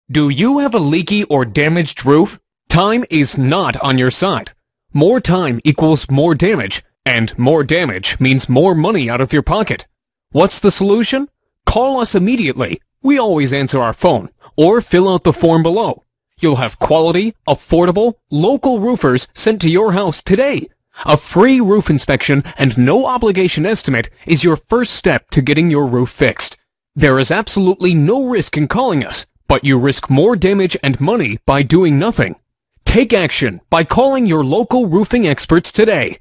Do you have a leaky or damaged roof? Time is not on your side. More time equals more damage, and more damage means more money out of your pocket. What's the solution? Call us immediately. We always answer our phone, or fill out the form below. You'll have quality, affordable, local roofers sent to your house today. A free roof inspection and no obligation estimate is your first step to getting your roof fixed. There is absolutely no risk in calling us, but you risk more damage and money by doing nothing. Take action by calling your local roofing experts today.